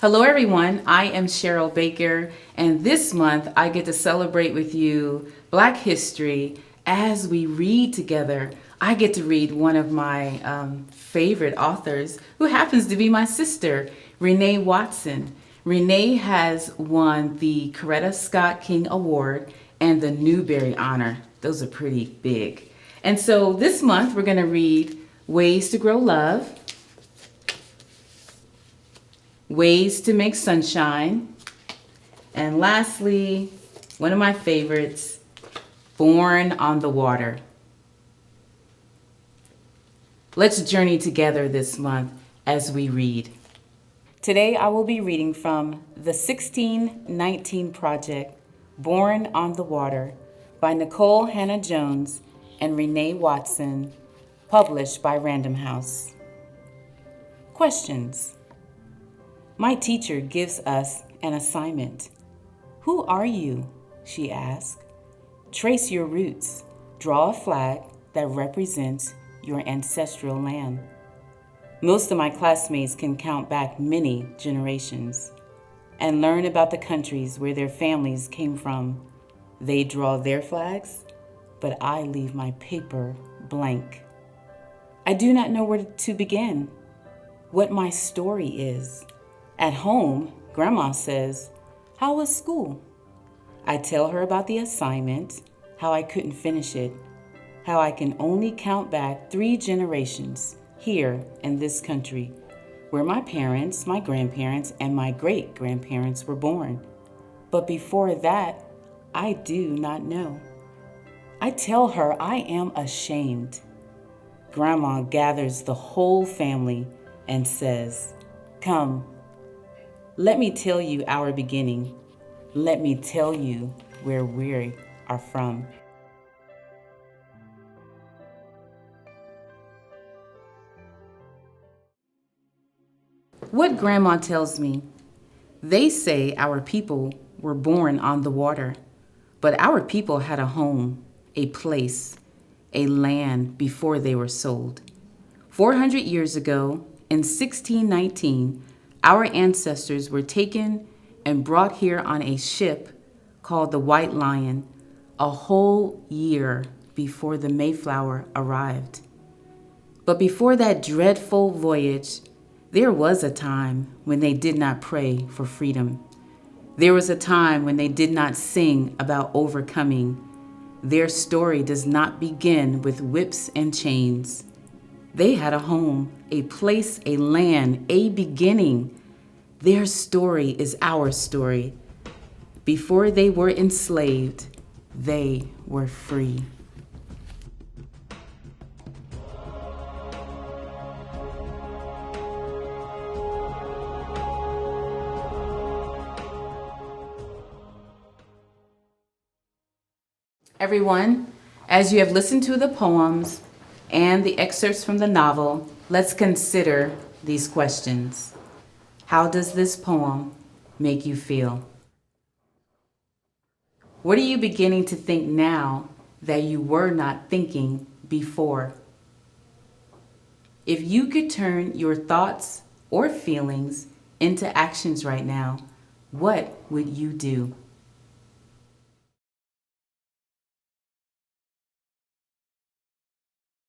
Hello everyone, I am Cheryl Baker, and this month I get to celebrate with you Black History as we read together. I get to read one of my favorite authors, who happens to be my sister, Renee Watson. Renee has won the Coretta Scott King Award and the Newbery Honor. Those are pretty big. And so this month we're going to read Ways to Grow Love, Ways to Make Sunshine, and lastly, one of my favorites, Born on the Water. Let's journey together this month as we read. Today I will be reading from the 1619 Project, Born on the Water, by Nicole Hannah Jones and Renee Watson, published by Random House. Questions. My teacher gives us an assignment. Who are you? She asked. Trace your roots. Draw a flag that represents your ancestral land. Most of my classmates can count back many generations and learn about the countries where their families came from. They draw their flags, but I leave my paper blank. I do not know where to begin, what my story is. At home, Grandma says, "How was school?" I tell her about the assignment, how I couldn't finish it, how I can only count back 3 generations here in this country, where my parents, my grandparents, and my great-grandparents were born. But before that, I do not know. I tell her I am ashamed. Grandma gathers the whole family and says, "Come, let me tell you our beginning. Let me tell you where we are from." What Grandma tells me, they say our people were born on the water, but our people had a home, a place, a land before they were sold. 400 years ago, in 1619, our ancestors were taken and brought here on a ship called the White Lion a whole year before the Mayflower arrived. But before that dreadful voyage, there was a time when they did not pray for freedom. There was a time when they did not sing about overcoming. Their story does not begin with whips and chains. They had a home, a place, a land, a beginning. Their story is our story. Before they were enslaved, they were free. Everyone, as you have listened to the poems and the excerpts from the novel, let's consider these questions. How does this poem make you feel? What are you beginning to think now that you were not thinking before? If you could turn your thoughts or feelings into actions right now, what would you do?